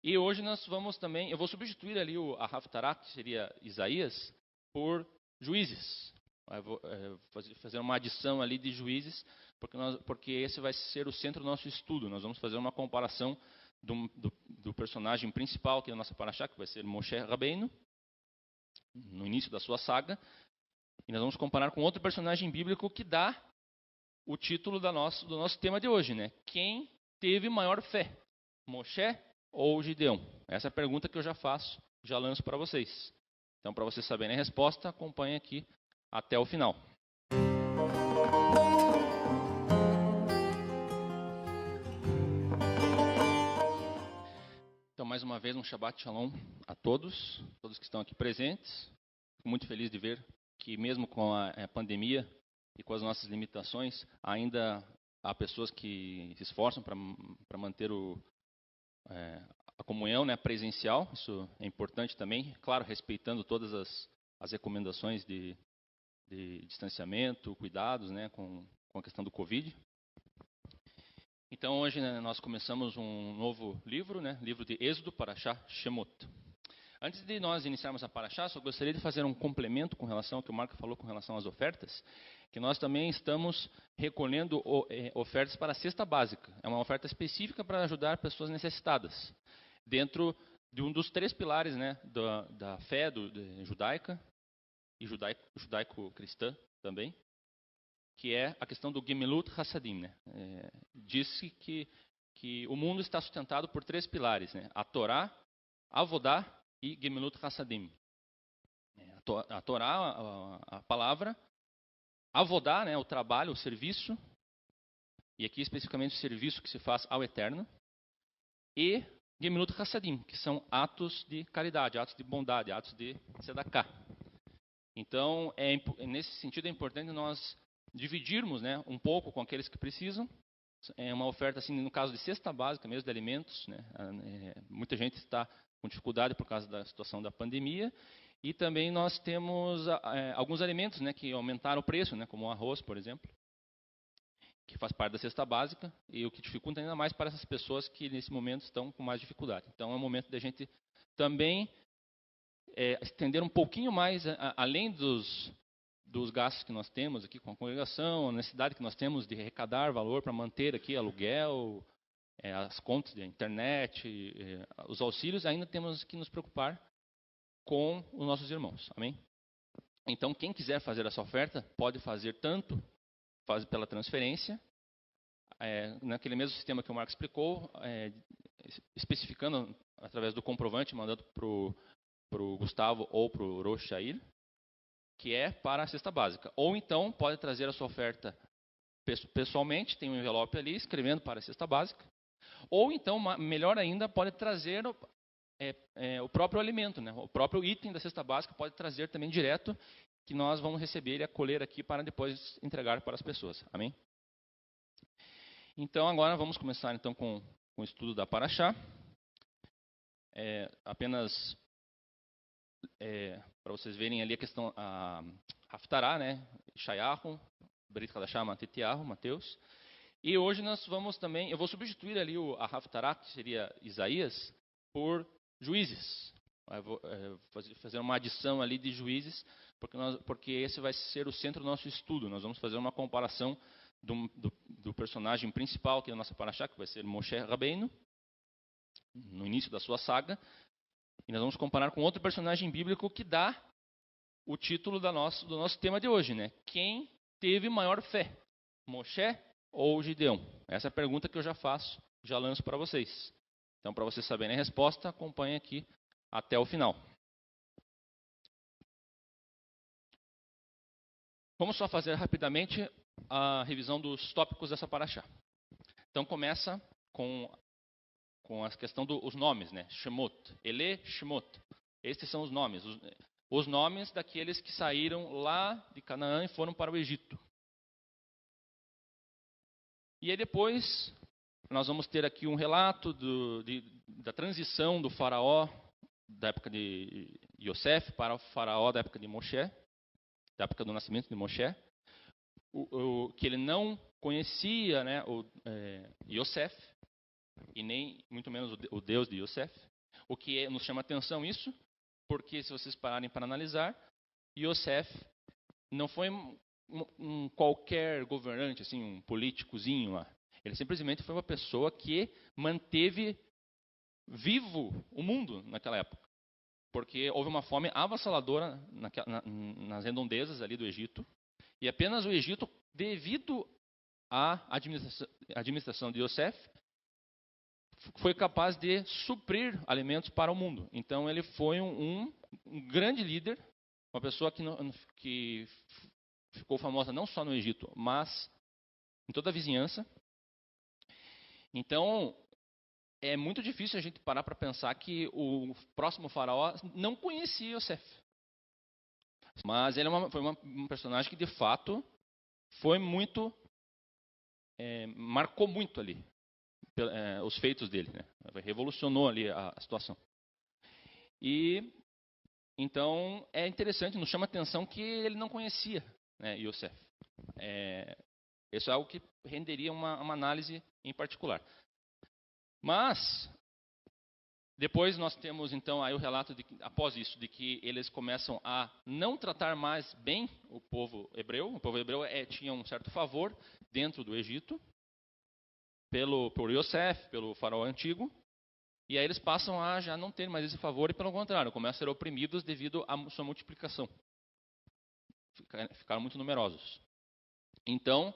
E hoje nós vamos também, eu vou substituir ali a Haftará, que seria Isaías, por Juízes. Eu vou fazer uma adição ali de Juízes, porque esse vai ser o centro do nosso estudo. Nós vamos fazer uma comparação do personagem principal, que é a nossa Parashá, que vai ser Moshe Rabbeinu, no início da sua saga. E nós vamos comparar com outro personagem bíblico que dá o título do nosso tema de hoje, né? Quem teve maior fé, Moshe ou Gideão? Essa é a pergunta que eu já faço, já lanço para vocês. Então, para vocês saberem a resposta, acompanhe aqui até o final. Então, mais uma vez, um Shabbat Shalom a todos que estão aqui presentes. Fico muito feliz de ver que mesmo com a pandemia e com as nossas limitações, ainda há pessoas que se esforçam para manter a comunhão, né, presencial. Isso é importante também, claro, respeitando todas as recomendações de distanciamento, cuidados, né, com a questão do Covid. Então, hoje, né, nós começamos um novo livro, né, livro de Êxodo, Parashá Shemot. Antes de nós iniciarmos a Parashá, só gostaria de fazer um complemento com relação ao que o Marco falou com relação às ofertas, que nós também estamos recolhendo ofertas para a cesta básica. É uma oferta específica para ajudar pessoas necessitadas, dentro de um dos 3 pilares, né, da fé judaica e judaico-cristã também, que é a questão do Gemilut Hassadim. Né? Diz-se que o mundo está sustentado por 3 pilares, né? A Torá, Avodá e Gemilut Hassadim. A Torá, a palavra, Avodá, né, o trabalho, o serviço, e aqui especificamente o serviço que se faz ao Eterno, e Gemilut Hassadim, que são atos de caridade, atos de bondade, atos de tzedakah. Então, nesse sentido, é importante nós dividirmos, né, um pouco com aqueles que precisam. É uma oferta, assim, no caso de cesta básica mesmo, de alimentos. Né, muita gente está com dificuldade por causa da situação da pandemia. E também nós temos alguns alimentos, né, que aumentaram o preço, né, como o arroz, por exemplo, que faz parte da cesta básica, e o que dificulta ainda mais para essas pessoas que nesse momento estão com mais dificuldade. Então, é um momento da gente também estender um pouquinho mais, além dos gastos que nós temos aqui com a congregação, a necessidade que nós temos de arrecadar valor para manter aqui aluguel, as contas de internet, os auxílios, ainda temos que nos preocupar com os nossos irmãos. Amém? Então, quem quiser fazer essa oferta, pode fazer tanto pela transferência, naquele mesmo sistema que o Marcos explicou, especificando através do comprovante, mandando para o Gustavo ou para o Rosh Yair, que é para a cesta básica. Ou então, pode trazer a sua oferta pessoalmente, tem um envelope ali, escrevendo para a cesta básica. Ou então, melhor ainda, pode trazer o próprio alimento, né? O próprio item da cesta básica pode trazer também direto, que nós vamos receber e acolher aqui para depois entregar para as pessoas. Amém? Então, agora vamos começar então com o estudo da Parashá. Apenas para vocês verem ali a questão, a Haftará, né? Shayahu, Brit Hadashah, Matitiyahu, Mateus. E hoje nós vamos também, eu vou substituir ali a Haftará, que seria Isaías, por Juízes. Eu vou fazer uma adição ali de Juízes, porque esse vai ser o centro do nosso estudo. Nós vamos fazer uma comparação do personagem principal, que é a nossa Parashá, que vai ser Moshe Rabbeinu, no início da sua saga. E nós vamos comparar com outro personagem bíblico que dá o título do nosso tema de hoje, né? Quem teve maior fé, Moshe ou Gideão? Essa é a pergunta que eu já faço, já lanço para vocês. Então, para vocês saberem a resposta, acompanhe aqui até o final. Vamos só fazer rapidamente a revisão dos tópicos dessa Parashá. Então, começa com a questão dos nomes, né? Shemot, Ele, Shemot. Estes são os nomes. Os nomes daqueles que saíram lá de Canaã e foram para o Egito. E aí depois, nós vamos ter aqui um relato da transição do faraó da época de Yosef para o faraó da época de Moshe, da época do nascimento de Moshe, que ele não conhecia, né, Yosef, e nem muito menos o Deus de Yosef. O que nos chama atenção isso, porque se vocês pararem para analisar, Yosef não foi um qualquer governante, assim, um políticozinho lá. Ele simplesmente foi uma pessoa que manteve vivo o mundo naquela época. Porque houve uma fome avassaladora nas redondezas ali do Egito. E apenas o Egito, devido à administração de Yosef, foi capaz de suprir alimentos para o mundo. Então ele foi um grande líder, uma pessoa que ficou famosa não só no Egito, mas em toda a vizinhança. Então é muito difícil a gente parar para pensar que o próximo faraó não conhecia Yosef. Mas ele foi um personagem que de fato foi muito, marcou muito ali os feitos dele, né? Revolucionou ali a situação. E então é interessante, nos chama a atenção que ele não conhecia, né, Yosef. Isso é algo que renderia uma análise em particular. Mas depois nós temos então aí o relato após isso de que eles começam a não tratar mais bem o povo hebreu. O povo hebreu tinha um certo favor dentro do Egito por Yosef, pelo faraó antigo. E aí eles passam a já não ter mais esse favor e, pelo contrário, começam a ser oprimidos devido à sua multiplicação. Ficaram muito numerosos. Então,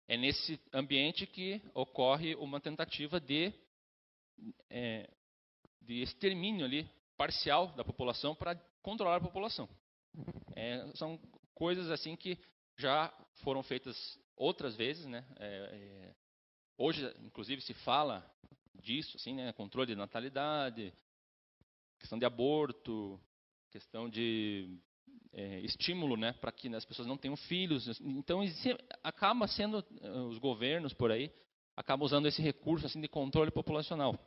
é nesse ambiente que ocorre uma tentativa de extermínio ali, parcial da população para controlar a população. São coisas assim que já foram feitas outras vezes, né? Hoje, inclusive, se fala disso, assim, né? Controle de natalidade, questão de aborto, questão de estímulo, né? Para que as pessoas não tenham filhos. Então, acaba sendo os governos por aí acabam usando esse recurso assim de controle populacional,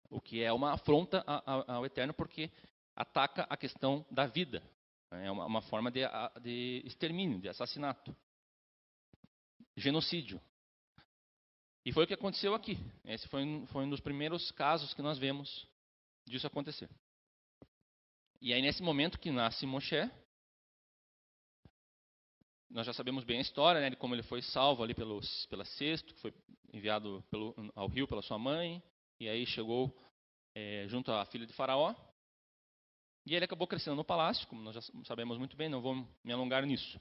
o que é uma afronta ao Eterno, porque ataca a questão da vida. É uma forma de extermínio, de assassinato, genocídio. E foi o que aconteceu aqui. Esse foi um dos primeiros casos que nós vemos disso acontecer. E aí, nesse momento que nasce Moshe, nós já sabemos bem a história, né, de como ele foi salvo ali pela cesto, que foi enviado ao rio pela sua mãe, e aí chegou junto à filha de Faraó. E ele acabou crescendo no palácio, como nós já sabemos muito bem, não vou me alongar nisso.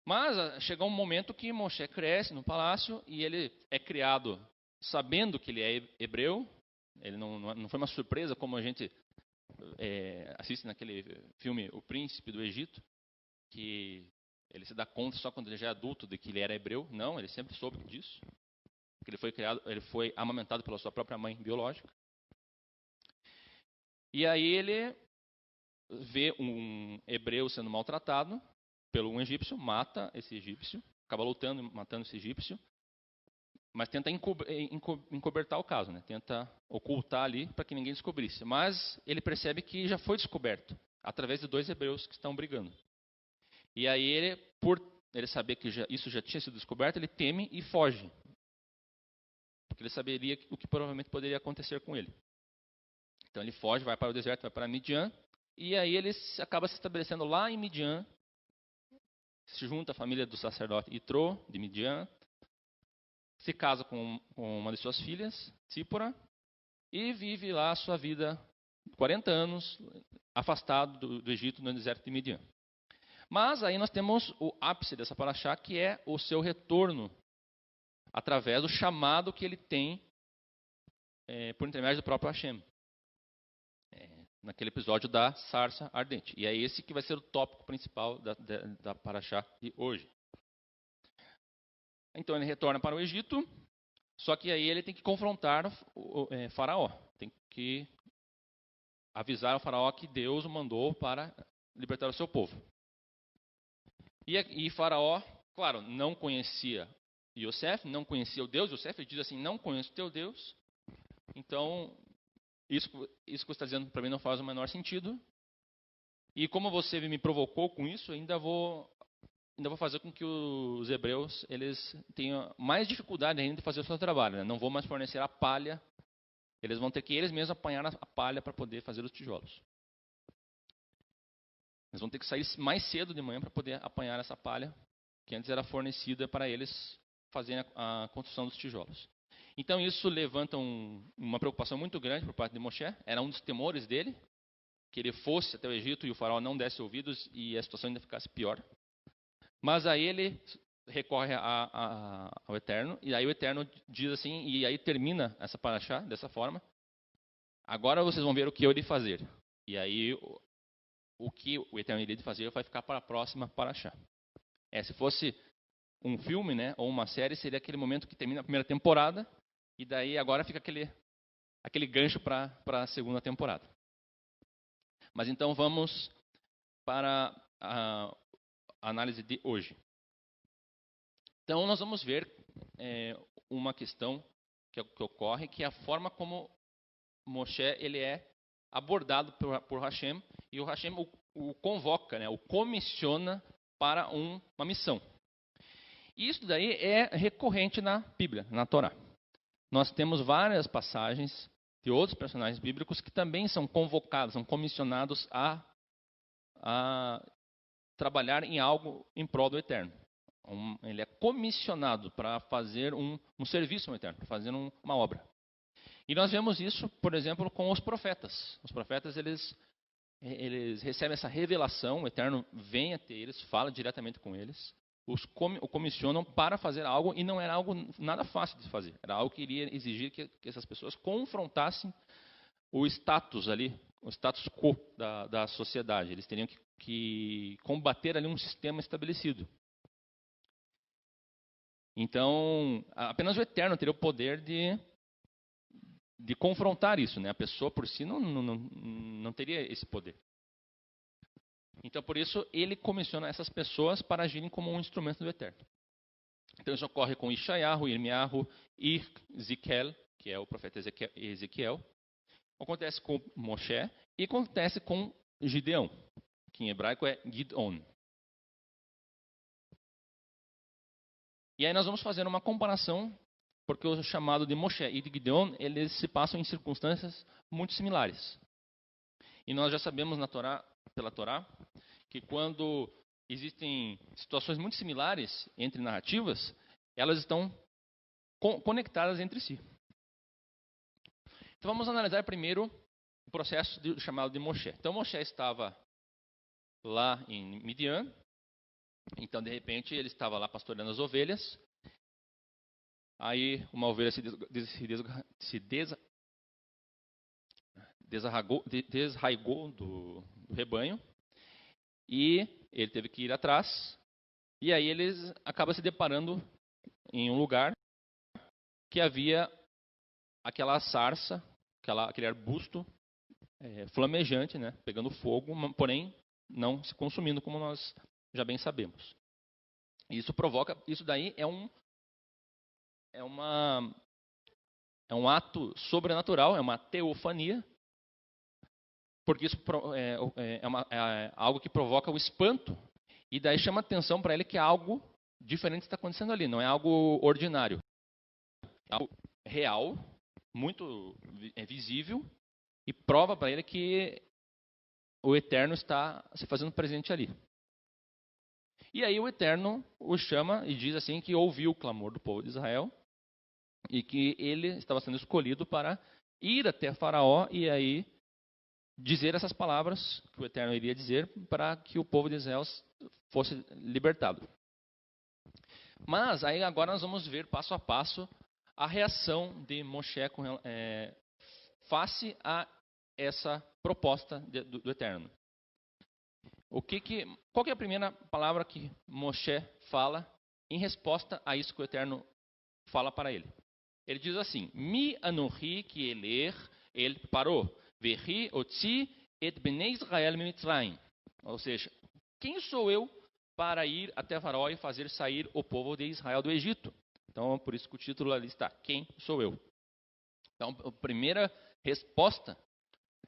Mas chegou um momento que Moshe cresce no palácio e ele é criado sabendo que ele é hebreu. Ele não foi uma surpresa como a gente assiste naquele filme O Príncipe do Egito, que ele se dá conta só quando ele já é adulto de que ele era hebreu. Não, ele sempre soube disso. Porque ele foi amamentado pela sua própria mãe biológica. E aí ele vê um hebreu sendo maltratado pelo um egípcio, mata esse egípcio, acaba lutando e matando esse egípcio, mas tenta encobertar o caso, né? Tenta ocultar ali para que ninguém descobrisse. Mas ele percebe que já foi descoberto através de dois hebreus que estão brigando. E aí ele, por ele saber que isso já tinha sido descoberto, ele teme e foge, porque ele saberia o que provavelmente poderia acontecer com ele. Então ele foge, vai para o deserto, vai para Midian, e aí ele acaba se estabelecendo lá em Midian, se junta à família do sacerdote Itrô, de Midian, se casa com uma de suas filhas, Tsípora, e vive lá a sua vida, 40 anos, afastado do Egito, no deserto de Midian. Mas aí nós temos o ápice dessa paraxá, que é o seu retorno, através do chamado que ele tem por intermédio do próprio Hashem. Naquele episódio da sarça ardente. E é esse que vai ser o tópico principal da paraxá de hoje. Então ele retorna para o Egito, só que aí ele tem que confrontar o faraó. Tem que avisar o faraó que Deus o mandou para libertar o seu povo. E faraó, claro, não conhecia Yosef, não conhecia o Deus Yosef, ele diz assim, não conheço o teu Deus. Então, isso que você está dizendo para mim não faz o menor sentido. E como você me provocou com isso, ainda vou ainda vou fazer com que os hebreus eles tenham mais dificuldade ainda de fazer o seu trabalho. Né? Não vou mais fornecer a palha. Eles vão ter que eles mesmos apanhar a palha para poder fazer os tijolos. Eles vão ter que sair mais cedo de manhã para poder apanhar essa palha, que antes era fornecida para eles fazerem a construção dos tijolos. Então isso levanta uma preocupação muito grande por parte de Moshe. Era um dos temores dele, que ele fosse até o Egito e o faraó não desse ouvidos e a situação ainda ficasse pior. Mas aí ele recorre ao Eterno, e aí o Eterno diz assim, e aí termina essa paraxá dessa forma: agora vocês vão ver o que eu irei fazer. E aí o que o Eterno iria fazer vai ficar para a próxima paraxá. Se fosse um filme, né, ou uma série, seria aquele momento que termina a primeira temporada, e daí agora fica aquele gancho para a segunda temporada. Mas então vamos para a análise de hoje. Então nós vamos ver uma questão que ocorre, que é a forma como Moshe ele é abordado por Hashem, e o Hashem o convoca, né, o comissiona para uma missão. E isso daí é recorrente na Bíblia, na Torá. Nós temos várias passagens de outros personagens bíblicos que também são convocados, são comissionados a trabalhar em algo em prol do Eterno. Ele é comissionado para fazer um serviço ao Eterno, para fazer uma obra. E nós vemos isso, por exemplo, com os profetas. Os profetas, eles recebem essa revelação, o Eterno vem até eles, fala diretamente com eles, o comissionam para fazer algo, e não era algo nada fácil de fazer. Era algo que iria exigir que essas pessoas confrontassem o status ali, o status quo da sociedade. Eles teriam que combater ali um sistema estabelecido. Então, apenas o Eterno teria o poder de confrontar isso, né? A pessoa por si não teria esse poder. Então, por isso, ele comissiona essas pessoas para agirem como um instrumento do Eterno. Então, isso ocorre com Ishayahu, Irmiyahu e Ezequiel, que é o profeta Ezequiel. Acontece com Moshe e acontece com Gideão, que em hebraico é Gidon. E aí nós vamos fazer uma comparação, porque o chamado de Moshe e de Gideon, eles se passam em circunstâncias muito similares. E nós já sabemos pela Torá, que quando existem situações muito similares entre narrativas, elas estão conectadas entre si. Então vamos analisar primeiro o processo chamado de Moshe. Então Moshe estava lá em Midian. Então, de repente, ele estava lá pastoreando as ovelhas. Aí uma ovelha desarraigou do rebanho, e ele teve que ir atrás. E aí ele acaba se deparando em um lugar que havia aquela sarça, aquele arbusto flamejante, né, pegando fogo, porém não se consumindo, como nós já bem sabemos. Isso daí é um ato sobrenatural, é uma teofania, porque isso é algo que provoca o espanto, e daí chama atenção para ele que algo diferente está acontecendo ali, não é algo ordinário. É algo real, muito visível, e prova para ele que o Eterno está se fazendo presente ali. E aí o Eterno o chama e diz assim que ouviu o clamor do povo de Israel e que ele estava sendo escolhido para ir até Faraó e aí dizer essas palavras que o Eterno iria dizer para que o povo de Israel fosse libertado. Mas aí agora nós vamos ver passo a passo a reação de Moshe face a essa proposta do Eterno. Qual que é a primeira palavra que Moshe fala em resposta a isso que o Eterno fala para ele? Ele diz assim: Mi anochi ki eler el paró, vehi otzi et bnei Israel mitzrayim. Ou seja, quem sou eu para ir até Faraó e fazer sair o povo de Israel do Egito? Então, por isso que o título ali está: Quem sou eu? Então, a primeira resposta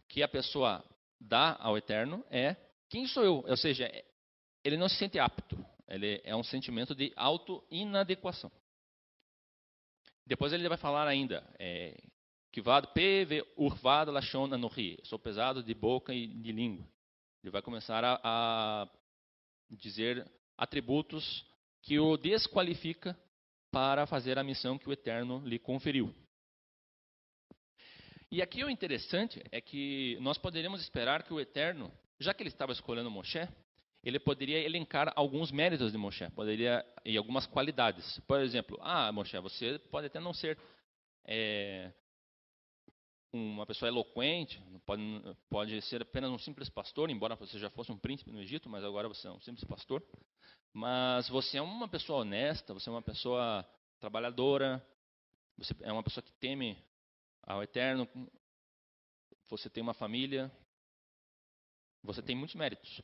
que a pessoa dá ao Eterno é: quem sou eu? Ou seja, ele não se sente apto. Ele é um sentimento de auto-inadequação. Depois ele vai falar ainda, Kivad peve urvad lashon anochi. Sou pesado de boca e de língua. Ele vai começar a dizer atributos que o desqualifica para fazer a missão que o Eterno lhe conferiu. E aqui o interessante é que nós poderíamos esperar que o Eterno, já que ele estava escolhendo Moshe, ele poderia elencar alguns méritos de Moshe, e algumas qualidades. Por exemplo, Moshe, você pode até não ser uma pessoa eloquente, pode ser apenas um simples pastor, embora você já fosse um príncipe no Egito, mas agora você é um simples pastor. Mas você é uma pessoa honesta, você é uma pessoa trabalhadora, você é uma pessoa que teme ao Eterno, você tem uma família, você tem muitos méritos.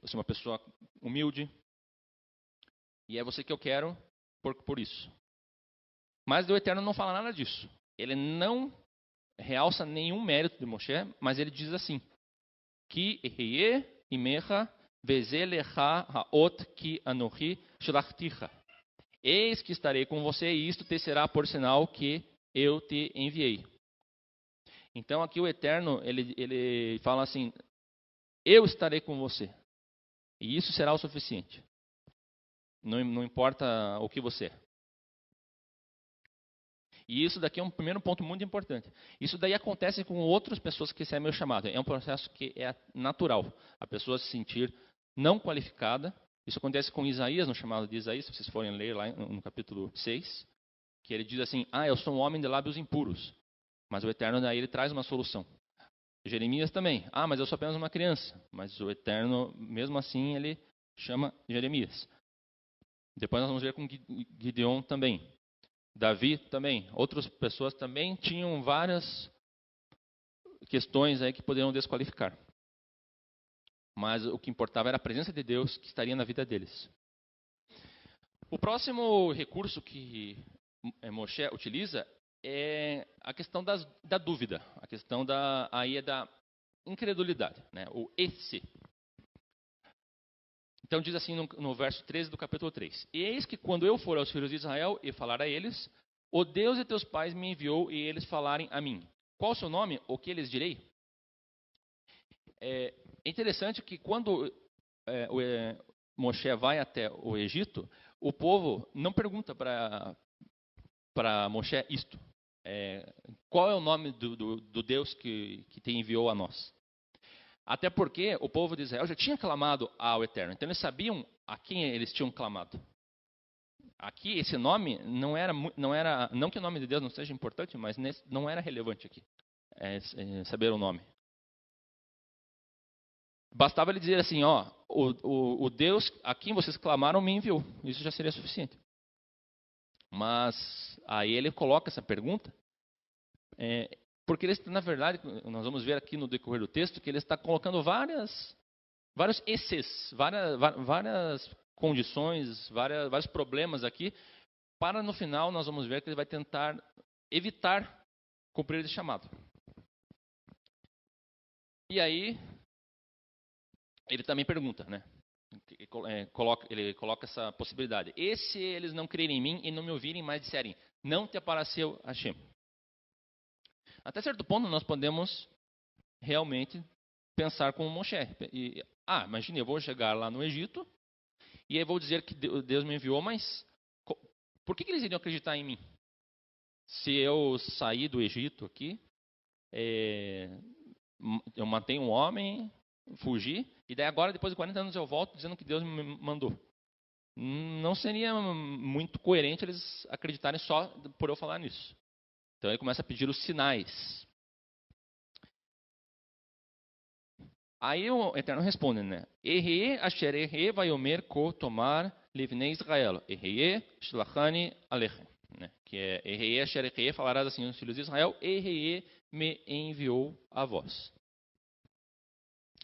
Você é uma pessoa humilde, e é você que eu quero por isso. Mas o Eterno não fala nada disso. Ele não realça nenhum mérito de Moshe, mas ele diz assim: Ki eheye imecha vezelecha haot ki anochi shlachticha. Eis que estarei com você, e isto te será por sinal que eu te enviei. Então aqui o Eterno, ele fala assim: eu estarei com você, e isso será o suficiente. Não importa o que você é. E isso daqui é um primeiro ponto muito importante. Isso daí acontece com outras pessoas que recebem o chamado. É um processo que é natural. A pessoa se sentir não qualificada. Isso acontece com Isaías, no chamado de Isaías, se vocês forem ler lá no capítulo 6, que ele diz assim: eu sou um homem de lábios impuros. Mas o Eterno daí ele traz uma solução. Jeremias também: mas eu sou apenas uma criança. Mas o Eterno, mesmo assim, ele chama Jeremias. Depois nós vamos ver com Gideon também. Davi também. Outras pessoas também tinham várias questões aí que poderiam desqualificar. Mas o que importava era a presença de Deus que estaria na vida deles. O próximo recurso que Moshe utiliza é a questão da dúvida, a questão da incredulidade, né? O esse. Então diz assim no verso 13 do capítulo 3: Eis que quando eu for aos filhos de Israel e falar a eles, o Deus de teus pais me enviou e eles falarem a mim. Qual o seu nome? O que lhes direi? É interessante que quando Moshe vai até o Egito, o povo não pergunta para Moshe isto. Qual é o nome do Deus que te enviou a nós? Até porque o povo de Israel já tinha clamado ao Eterno. Então eles sabiam a quem eles tinham clamado. Aqui esse nome não era, não que o nome de Deus não seja importante, mas não era relevante aqui, saber o nome. Bastava ele dizer assim: o Deus a quem vocês clamaram me enviou. Isso já seria suficiente. Mas aí ele coloca essa pergunta, porque ele, na verdade, nós vamos ver aqui no decorrer do texto que ele está colocando vários esses, várias condições, vários problemas aqui, para no final nós vamos ver que ele vai tentar evitar cumprir esse chamado. E aí ele também pergunta, né? Ele coloca essa possibilidade: e se eles não crerem em mim e não me ouvirem, mas disserem, não te apareceu Hashem? Até certo ponto nós podemos realmente pensar como Moshe. Imagine, eu vou chegar lá no Egito e aí vou dizer que Deus me enviou, mas por que eles iriam acreditar em mim? Se eu sair do Egito aqui, eu matei um homem, fugi, e daí agora, depois de 40 anos, eu volto dizendo que Deus me mandou. Não seria muito coerente eles acreditarem só por eu falar nisso. Então ele começa a pedir os sinais. Aí o Eterno responde, né? Eheye asher eheye vayomer ko tomar livnei Israel. Eheye shlachani alechem. Que é Eheye asher eheye, falarás assim aos filhos de Israel, Eheye me enviou a vós.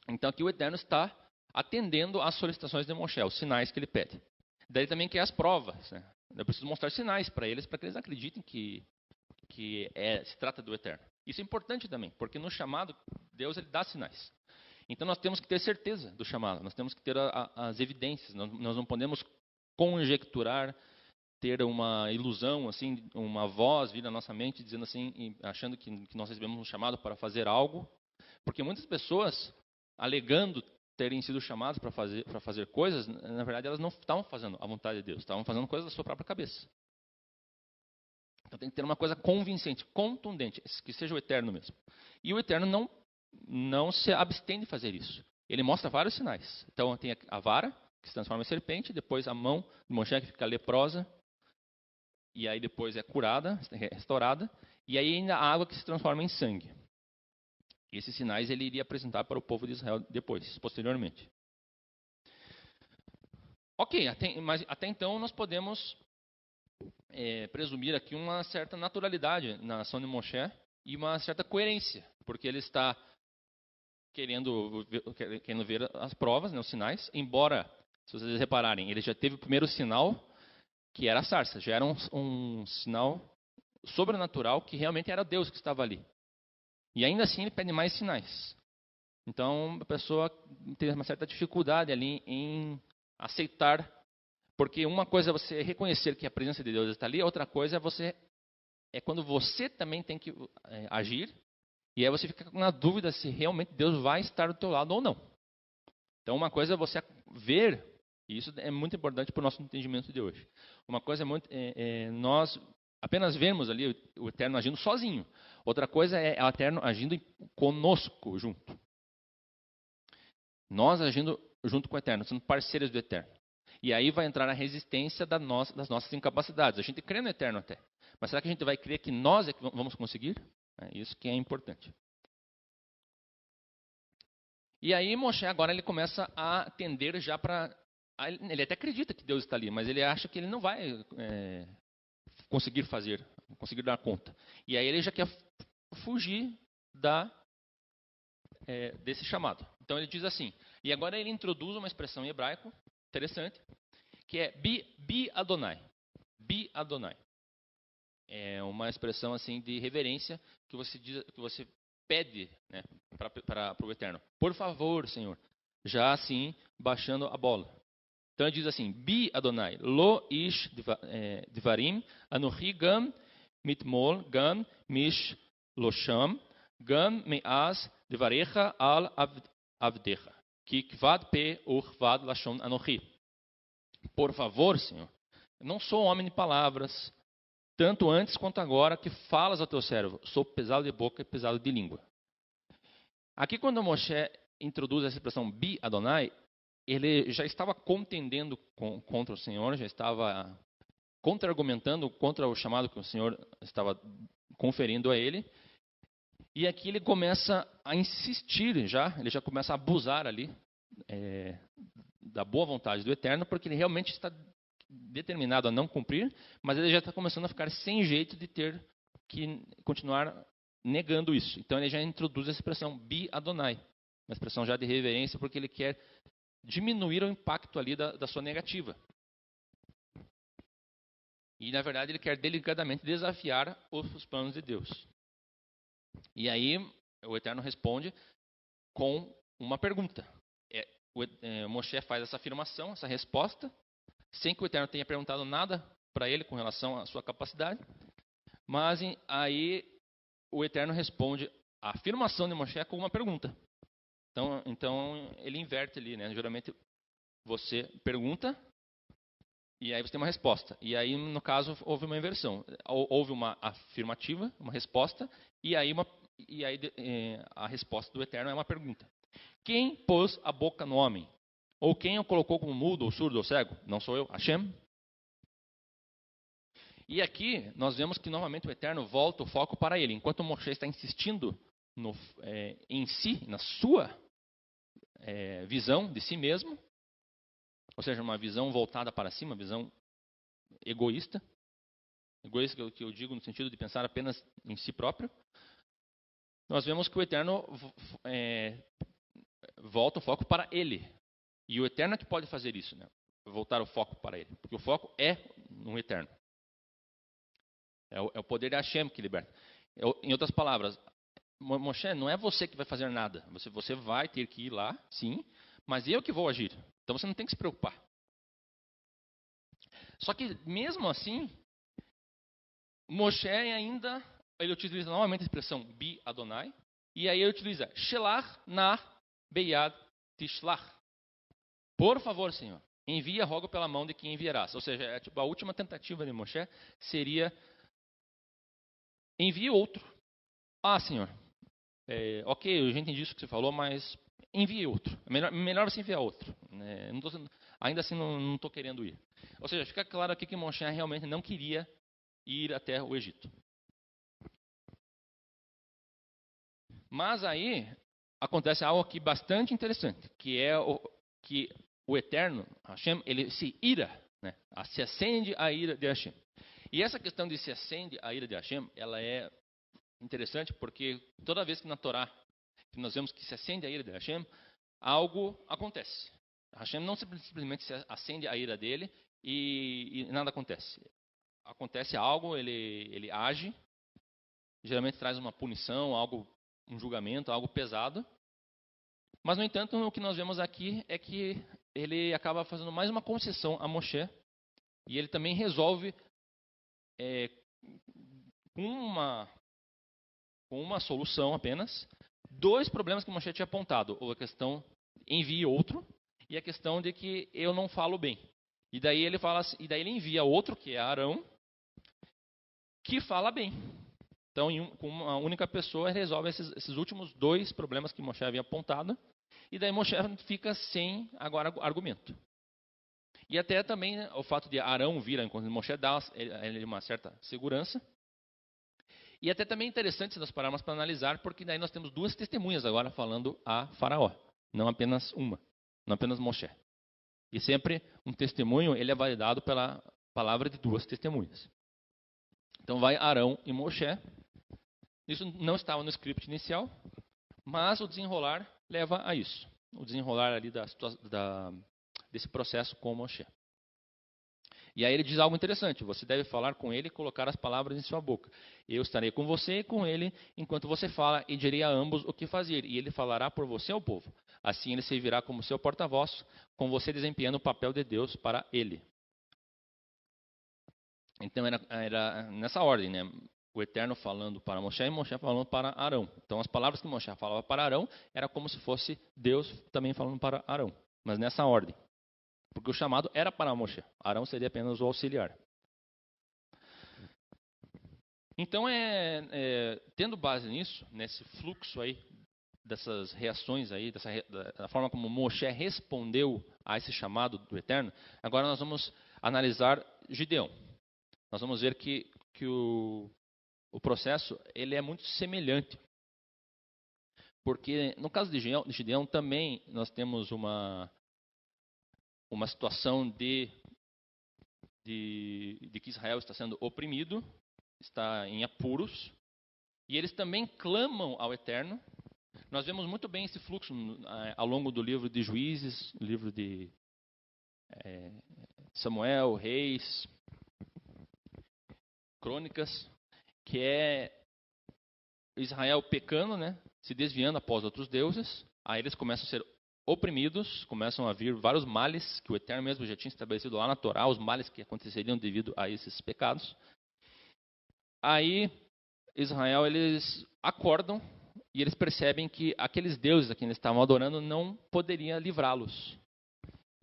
Então aqui o Eterno está atendendo às solicitações de Moshe, os sinais que ele pede. Daí também quer as provas, né? Eu preciso mostrar sinais para eles acreditem que se trata do Eterno. Isso é importante também, porque no chamado, Deus ele dá sinais. Então nós temos que ter certeza do chamado, nós temos que ter as evidências, nós não podemos conjecturar, ter uma ilusão, assim, uma voz vir na nossa mente dizendo assim, achando que nós recebemos um chamado para fazer algo, porque muitas pessoas, alegando terem sido chamadas para fazer coisas, na verdade elas não estavam fazendo a vontade de Deus, estavam fazendo coisas da sua própria cabeça. Então tem que ter uma coisa convincente, contundente, que seja o Eterno mesmo. E o Eterno não se abstém de fazer isso. Ele mostra vários sinais. Então tem a vara, que se transforma em serpente, depois a mão de Moshe que fica leprosa, e aí depois é curada, restaurada, e aí ainda a água que se transforma em sangue. E esses sinais ele iria apresentar para o povo de Israel depois, posteriormente. Ok, mas até então nós podemos presumir aqui uma certa naturalidade na ação de Moshe e uma certa coerência, porque ele está querendo ver as provas, né, os sinais, embora, se vocês repararem, ele já teve o primeiro sinal, que era a sarça, já era um sinal sobrenatural que realmente era Deus que estava ali. E ainda assim ele pede mais sinais. Então a pessoa tem uma certa dificuldade ali em aceitar, porque uma coisa é você reconhecer que a presença de Deus está ali, outra coisa é quando você também tem que agir, e aí você fica na dúvida se realmente Deus vai estar do teu lado ou não. Então uma coisa é você ver, e isso é muito importante para o nosso entendimento de hoje. Uma coisa é nós apenas vermos ali o Eterno agindo sozinho. Outra coisa é o Eterno agindo conosco junto. Nós agindo junto com o Eterno, sendo parceiros do Eterno. E aí vai entrar a resistência das nossas incapacidades. A gente crê no Eterno até. Mas será que a gente vai crer que nós é que vamos conseguir? É isso que é importante. E aí Moshe agora ele começa a tender já para... Ele até acredita que Deus está ali, mas ele acha que ele não vai conseguir dar conta. E aí ele já quer fugir desse chamado. Então ele diz assim, e agora ele introduz uma expressão em hebraico interessante, que é Bi Adonai. Bi Adonai. É uma expressão assim de reverência que você pede, né, para o Eterno. Por favor, Senhor. Já assim, baixando a bola. Então ele diz assim, Bi Adonai, Lo ish dvarim, Anochi gam mitmol gam mish losham, gam meaz dvarecha al avdecha, ki kvad pe urvad lashon Anochi. Por favor, Senhor, eu não sou homem de palavras, tanto antes quanto agora, que falas ao teu servo. Sou pesado de boca e pesado de língua. Aqui, quando Moshe introduz essa expressão Bi Adonai, ele já estava contendendo contra o Senhor, já estava contra-argumentando contra o chamado que o Senhor estava conferindo a ele. E aqui ele começa a insistir ele já começa a abusar ali da boa vontade do Eterno, porque ele realmente está determinado a não cumprir, mas ele já está começando a ficar sem jeito de ter que continuar negando isso. Então ele já introduz a expressão Bi Adonai, uma expressão já de reverência, porque ele quer diminuir o impacto ali da sua negativa. E na verdade ele quer delicadamente desafiar os planos de Deus. E aí o Eterno responde com uma pergunta. Moshe faz essa afirmação, essa resposta, sem que o Eterno tenha perguntado nada para ele com relação à sua capacidade. Mas aí o Eterno responde a afirmação de Moshe com uma pergunta. Então ele inverte ali, né? Geralmente você pergunta e aí você tem uma resposta. E aí, no caso, houve uma inversão. Houve uma afirmativa, uma resposta, e aí a resposta do Eterno é uma pergunta. Quem pôs a boca no homem? Ou quem o colocou como mudo, ou surdo, ou cego? Não sou eu, Hashem? E aqui nós vemos que novamente o Eterno volta o foco para ele. Enquanto Moshe está insistindo em si, na sua visão de si mesmo, ou seja, uma visão voltada para si, uma visão egoísta. Egoísta que eu digo no sentido de pensar apenas em si próprio. Nós vemos que o Eterno volta o foco para ele. E o Eterno é que pode fazer isso, né? Voltar o foco para ele. Porque o foco é no Eterno. É o poder de Hashem que liberta. Em outras palavras, Moshe, não é você que vai fazer nada. Você vai ter que ir lá, sim, mas eu que vou agir. Então você não tem que se preocupar. Só que mesmo assim, Moshe ainda, ele utiliza novamente a expressão Bi Adonai, e aí ele utiliza Shelach na Beyad Tishlach. Por favor, Senhor, envia, rogo pela mão de quem enviarás. Ou seja, a última tentativa de Moshe seria envie outro. Ah, Senhor, ok, eu já entendi isso que você falou, mas envie outro. Melhor você enviar outro. Ainda assim, não estou querendo ir. Ou seja, fica claro aqui que Moshe realmente não queria ir até o Egito. Mas aí acontece algo aqui bastante interessante, que é que o Eterno, Hashem, ele se ira, né? Se acende a ira de Hashem. E essa questão de se acende a ira de Hashem, ela é interessante porque toda vez que na Torá que nós vemos que se acende a ira de Hashem, algo acontece. Hashem não simplesmente se acende a ira dele e nada acontece. Acontece algo, ele age, geralmente traz uma punição, um julgamento, algo pesado. Mas, no entanto, o que nós vemos aqui é que ele acaba fazendo mais uma concessão a Moshe e ele também resolve com uma solução apenas, 2 problemas que Moshe tinha apontado. Ou a questão, envie outro, e a questão de que eu não falo bem. E daí ele ele envia outro, que é Arão, que fala bem. Então, com uma única pessoa, ele resolve esses últimos 2 problemas que Moshe havia apontado. E daí Moshe fica sem agora argumento. E até também, né, o fato de Arão vir ao encontro de Moshe dá ele uma certa segurança. E até também interessante se nós pararmos para analisar, porque daí nós temos 2 testemunhas agora falando a Faraó, não apenas uma, não apenas Moshe. E sempre um testemunho, ele é validado pela palavra de 2 testemunhas. Então vai Arão e Moshe. Isso não estava no script inicial, mas o desenrolar leva a isso. O desenrolar ali desse processo com Moshe. E aí ele diz algo interessante: você deve falar com ele e colocar as palavras em sua boca. Eu estarei com você e com ele enquanto você fala, e direi a ambos o que fazer. E ele falará por você ao povo. Assim ele servirá como seu porta-voz, com você desempenhando o papel de Deus para ele. Então era nessa ordem, né? O Eterno falando para Moshe e Moshe falando para Arão. Então as palavras que Moshe falava para Arão era como se fosse Deus também falando para Arão, mas nessa ordem. Porque o chamado era para Moshe. Arão seria apenas o auxiliar. Então, tendo base nisso, nesse fluxo aí, dessas reações aí, da forma como Moshe respondeu a esse chamado do Eterno, agora nós vamos analisar Gideão. Nós vamos ver que o processo ele é muito semelhante. Porque no caso de Gideão também nós temos uma situação de que Israel está sendo oprimido, está em apuros, e eles também clamam ao Eterno. Nós vemos muito bem esse fluxo ao longo do livro de Juízes, livro de Samuel, Reis, Crônicas, que é Israel pecando, né, se desviando após outros deuses. Aí eles começam a ser oprimidos, começam a vir vários males que o Eterno mesmo já tinha estabelecido lá na Torá, os males que aconteceriam devido a esses pecados. Aí Israel, eles acordam e eles percebem que aqueles deuses a quem eles estavam adorando não poderiam livrá-los.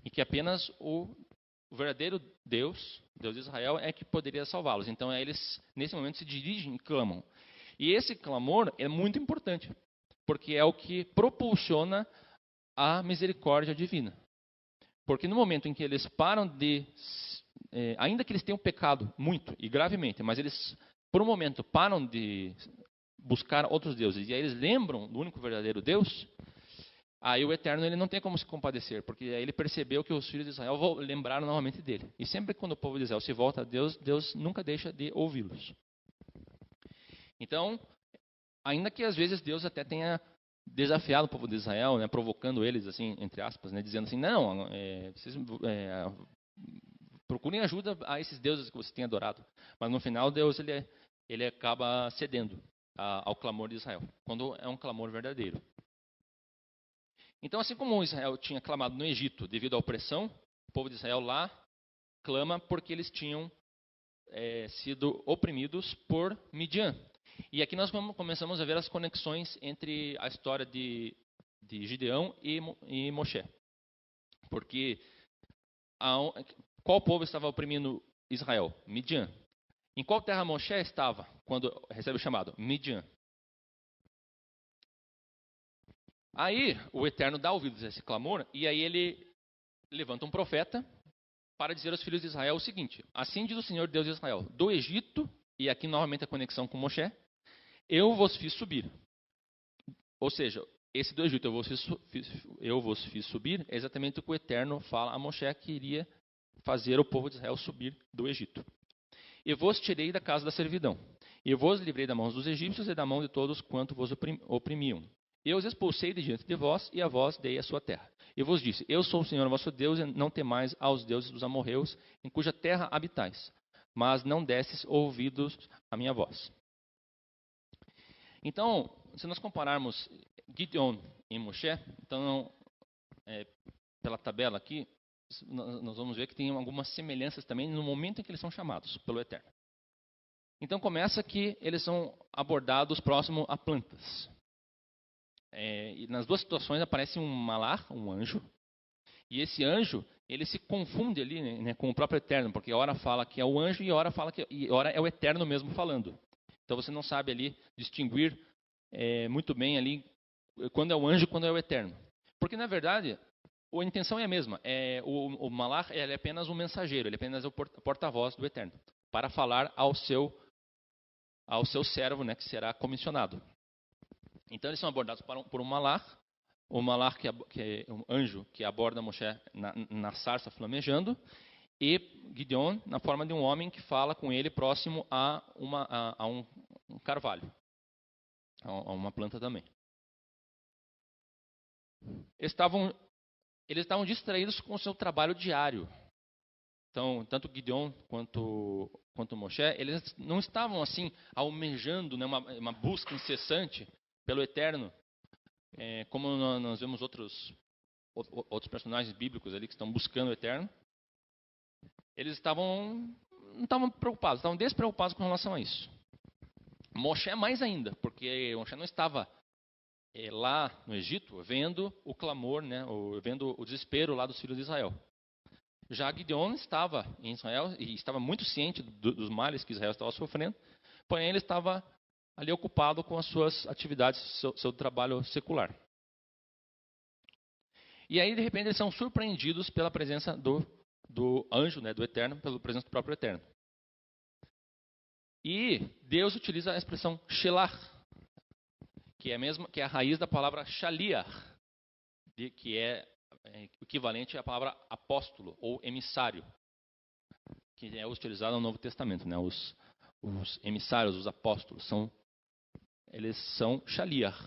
E que apenas o verdadeiro Deus de Israel, é que poderia salvá-los. Então eles, nesse momento, se dirigem e clamam. E esse clamor é muito importante, porque é o que propulsiona a misericórdia divina. Porque no momento em que eles param ainda que eles tenham pecado muito e gravemente, mas eles, por um momento, param de buscar outros deuses, e aí eles lembram do único verdadeiro Deus, aí o Eterno ele não tem como se compadecer, porque aí ele percebeu que os filhos de Israel lembraram novamente dele. E sempre quando o povo de Israel se volta a Deus, Deus nunca deixa de ouvi-los. Então, ainda que às vezes Deus até tenha desafiado o povo de Israel, né, provocando eles, assim, entre aspas, né, dizendo assim, não, vocês procurem ajuda a esses deuses que vocês têm adorado. Mas no final Deus ele acaba cedendo. ao clamor de Israel, quando é um clamor verdadeiro. Então, assim como Israel tinha clamado no Egito devido à opressão, o povo de Israel lá clama porque eles tinham sido oprimidos por Midian. E aqui nós começamos a ver as conexões entre a história de Gideão e Moshe. Porque qual povo estava oprimindo Israel? Midian. Em qual terra Moshe estava quando recebe o chamado? Midian. Aí o Eterno dá ouvidos a esse clamor e aí ele levanta um profeta para dizer aos filhos de Israel o seguinte: assim diz o Senhor Deus de Israel, do Egito, e aqui novamente a conexão com Moshe, eu vos fiz subir. Ou seja, esse do Egito eu vos fiz subir é exatamente o que o Eterno fala a Moshe que iria fazer o povo de Israel subir do Egito. E vos tirei da casa da servidão, e vos livrei da mão dos egípcios e da mão de todos quanto vos oprimiam. Eu os expulsei de diante de vós, e a vós dei a sua terra. E vos disse, eu sou o Senhor vosso Deus, e não temais aos deuses dos amorreus, em cuja terra habitais, mas não desses ouvidos à minha voz. Então, se nós compararmos Gideon e Moshe, então, pela tabela aqui, nós vamos ver que tem algumas semelhanças também no momento em que eles são chamados pelo Eterno. Então começa que eles são abordados próximo a plantas. E nas duas situações aparece um malar, um anjo, e esse anjo ele se confunde ali, né, com o próprio Eterno, porque hora fala que é o anjo e hora é o Eterno mesmo falando. Então você não sabe ali distinguir muito bem ali quando é o anjo e quando é o Eterno. Porque na verdade a intenção é a mesma. O malar é apenas um mensageiro, ele é apenas o porta-voz do Eterno, para falar ao seu servo, né, que será comissionado. Então eles são abordados por um malar, o malar que é um anjo que aborda Moshe na sarça flamejando, e Gideon na forma de um homem que fala com ele próximo a um carvalho, a uma planta também. Eles estavam distraídos com o seu trabalho diário. Então, tanto Gideon quanto Moshe, eles não estavam assim almejando, né, uma busca incessante pelo Eterno, como nós vemos outros personagens bíblicos ali que estão buscando o Eterno. Eles não estavam preocupados, estavam despreocupados com relação a isso. Moshe mais ainda, porque Moshe não estava lá no Egito vendo o clamor, né, vendo o desespero lá dos filhos de Israel. Já Gideon estava em Israel e estava muito ciente dos males que Israel estava sofrendo, porém ele estava ali ocupado com as suas atividades, seu trabalho secular. E aí, de repente, eles são surpreendidos pela presença do anjo, né, do Eterno, pela presença do próprio Eterno. E Deus utiliza a expressão Shelach, que é a raiz da palavra Shaliach, que é equivalente à palavra apóstolo ou emissário, que é utilizado no Novo Testamento, né? Os emissários, os apóstolos, eles são Shaliach.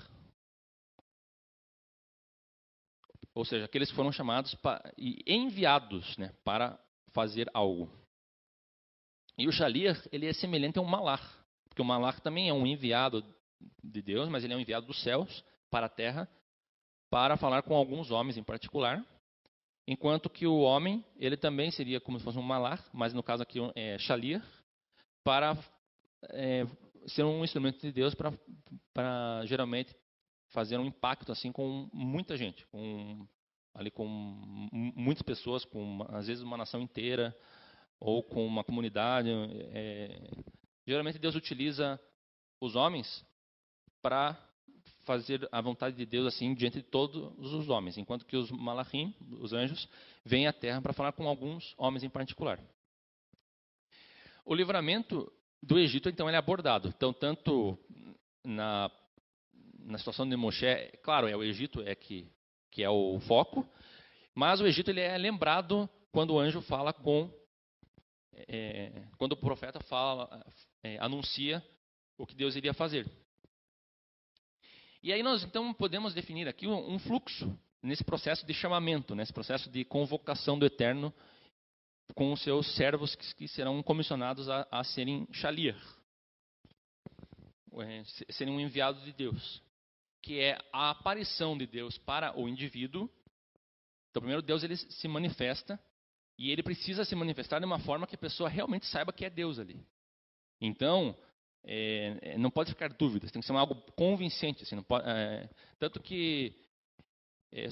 Ou seja, aqueles que foram chamados e enviados, né, para fazer algo. E o Shaliach, ele é semelhante a um malar, porque o malar também é um enviado de Deus, mas ele é um enviado dos céus para a terra, para falar com alguns homens em particular, enquanto que o homem, ele também seria como se fosse um malar, mas no caso aqui é Shaliach, para ser um instrumento de Deus para geralmente fazer um impacto assim com muita gente, com muitas pessoas, às vezes uma nação inteira, ou com uma comunidade. Geralmente Deus utiliza os homens para fazer a vontade de Deus assim diante de todos os homens, enquanto que os malachim, os anjos, vêm à terra para falar com alguns homens em particular. O livramento do Egito, então, ele é abordado. Então, tanto na situação de Moshe, claro, o Egito que é o foco, mas o Egito ele é lembrado quando o anjo fala quando o profeta anuncia o que Deus iria fazer. E aí nós então podemos definir aqui um fluxo nesse processo de chamamento, nesse processo de convocação do Eterno com os seus servos que serão comissionados a serem Shaliach. serem um enviado de Deus, que é a aparição de Deus para o indivíduo. Então, primeiro, Deus ele se manifesta, e ele precisa se manifestar de uma forma que a pessoa realmente saiba que é Deus ali. Então, não pode ficar dúvidas, tem que ser algo convincente. Assim, não pode, tanto que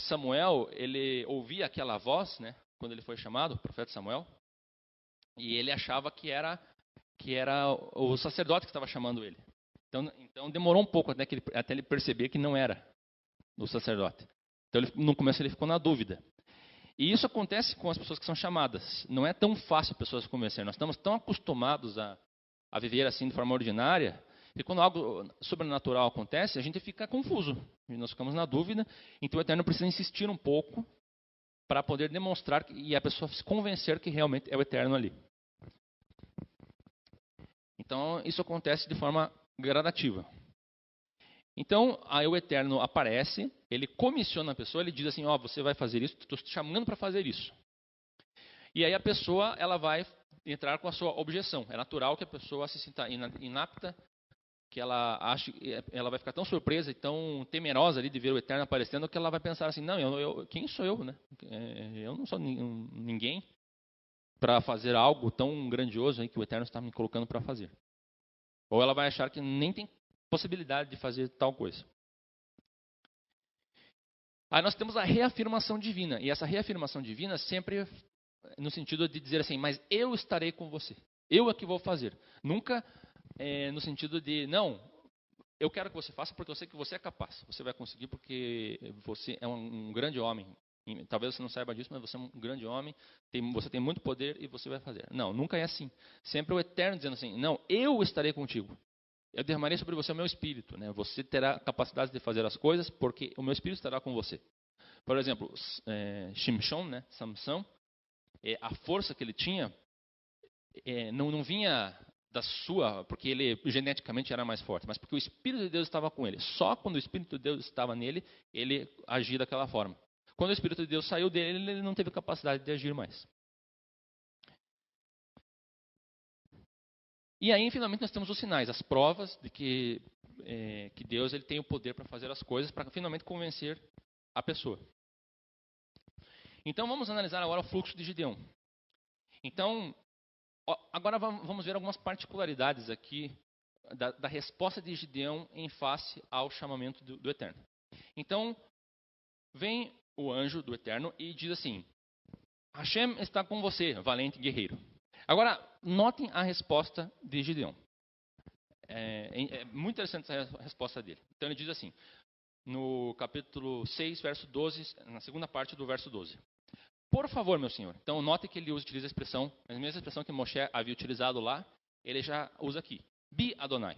Samuel, ele ouvia aquela voz, né, quando ele foi chamado, o profeta Samuel, e ele achava que era o sacerdote que estava chamando ele. Então demorou um pouco até ele perceber que não era o sacerdote. Então, no começo, ele ficou na dúvida. E isso acontece com as pessoas que são chamadas. Não é tão fácil as pessoas se convencerem. Nós estamos tão acostumados a viver assim de forma ordinária, que quando algo sobrenatural acontece, a gente fica confuso. Nós ficamos na dúvida. Então, o Eterno precisa insistir um pouco para poder demonstrar e a pessoa se convencer que realmente é o Eterno ali. Então, isso acontece de forma gradativa. Então, aí o Eterno aparece, ele comissiona a pessoa, ele diz assim, você vai fazer isso, estou te chamando para fazer isso. E aí a pessoa ela vai entrar com a sua objeção. É natural que a pessoa se sinta inapta, que ela vai ficar tão surpresa e tão temerosa ali de ver o Eterno aparecendo, que ela vai pensar assim, não, quem sou eu, né? Eu não sou ninguém para fazer algo tão grandioso aí que o Eterno está me colocando para fazer. Ou ela vai achar que nem tem possibilidade de fazer tal coisa. Aí nós temos a reafirmação divina. E essa reafirmação divina sempre no sentido de dizer assim, mas eu estarei com você. Eu é que vou fazer. Nunca no sentido de, não, eu quero que você faça porque eu sei que você é capaz. Você vai conseguir porque você é um grande homem. Talvez você não saiba disso, mas você é um grande homem. Você tem muito poder e você vai fazer. Não, nunca é assim. Sempre o Eterno dizendo assim, não, eu estarei contigo. Eu derramarei sobre você o meu espírito. Né? Você terá capacidade de fazer as coisas porque o meu espírito estará com você. Por exemplo, Shimshon, né? Samson, a força que ele tinha não vinha da sua, porque ele geneticamente era mais forte, mas porque o Espírito de Deus estava com ele. Só quando o Espírito de Deus estava nele, ele agia daquela forma. Quando o Espírito de Deus saiu dele, ele não teve capacidade de agir mais. E aí, finalmente, nós temos os sinais, as provas de que Deus ele tem o poder para fazer as coisas, para finalmente convencer a pessoa. Então, vamos analisar agora o fluxo de Gideão. Então, agora vamos ver algumas particularidades aqui da resposta de Gideão em face ao chamamento do Eterno. Então, vem o anjo do Eterno e diz assim, Hashem está com você, valente guerreiro. Agora, notem a resposta de Gideão. É muito interessante essa resposta dele. Então ele diz assim, no capítulo 6, verso 12, na segunda parte do verso 12. Por favor, meu senhor. Então note que ele utiliza a expressão, a mesma expressão que Moshe havia utilizado lá, ele já usa aqui. Bi Adonai.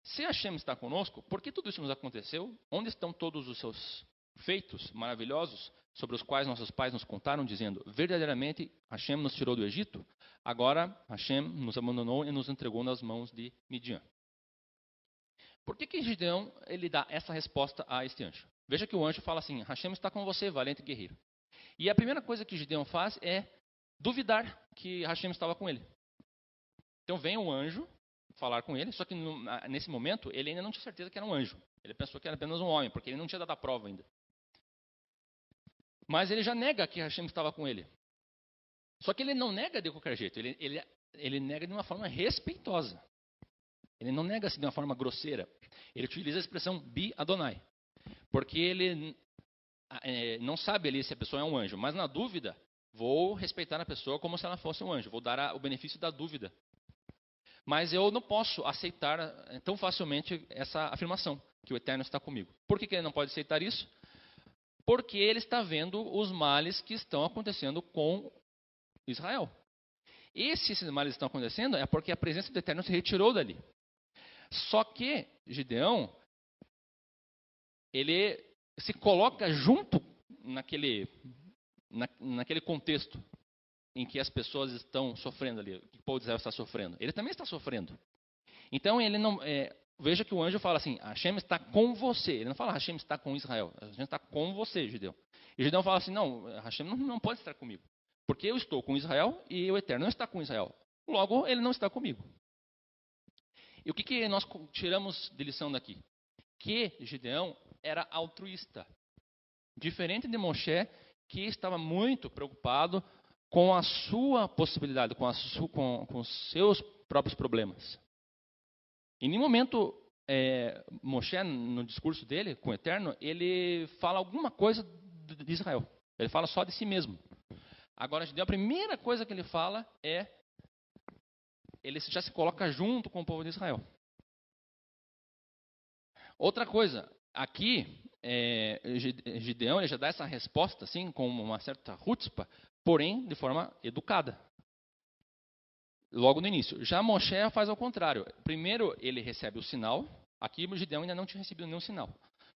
Se Hashem está conosco, por que tudo isso nos aconteceu? Onde estão todos os seus feitos maravilhosos sobre os quais nossos pais nos contaram, dizendo, verdadeiramente Hashem nos tirou do Egito, agora Hashem nos abandonou e nos entregou nas mãos de Midian. Por que Gideão ele dá essa resposta a este anjo? Veja que o anjo fala assim, Hashem está com você, valente guerreiro. E a primeira coisa que Gideão faz é duvidar que Hashem estava com ele. Então vem um anjo falar com ele, só que nesse momento ele ainda não tinha certeza que era um anjo. Ele pensou que era apenas um homem, porque ele não tinha dado a prova ainda. Mas ele já nega que Hashem estava com ele. Só que ele não nega de qualquer jeito, ele nega de uma forma respeitosa. Ele não nega assim de uma forma grosseira. Ele utiliza a expressão Bi Adonai. Porque ele não sabe ali se a pessoa é um anjo. Mas na dúvida, vou respeitar a pessoa como se ela fosse um anjo. Vou dar o benefício da dúvida. Mas eu não posso aceitar tão facilmente essa afirmação, que o Eterno está comigo. Por que ele não pode aceitar isso? Porque ele está vendo os males que estão acontecendo com Israel. E se esses males estão acontecendo, é porque a presença do Eterno se retirou dali. Só que Gideão, ele se coloca junto naquele contexto em que as pessoas estão sofrendo ali, que o povo de Israel está sofrendo. Ele também está sofrendo. Então, ele não... veja que o anjo fala assim, Hashem está com você. Ele não fala Hashem está com Israel. Hashem está com você, Gideão. E Gideão fala assim, não, Hashem não pode estar comigo. Porque eu estou com Israel e o Eterno não está com Israel. Logo, ele não está comigo. E o que nós tiramos de lição daqui? Que Gideão era altruísta. Diferente de Moshe, que estava muito preocupado com a sua possibilidade, com os seus próprios problemas. Em nenhum momento, Moshe, no discurso dele com o Eterno, ele fala alguma coisa de Israel. Ele fala só de si mesmo. Agora, a primeira coisa que ele fala ele já se coloca junto com o povo de Israel. Outra coisa, aqui, Gideão ele já dá essa resposta assim, com uma certa chutzpah, porém de forma educada. Logo no início. Já Moshe faz ao contrário. Primeiro ele recebe o sinal. Aqui Gideão ainda não tinha recebido nenhum sinal.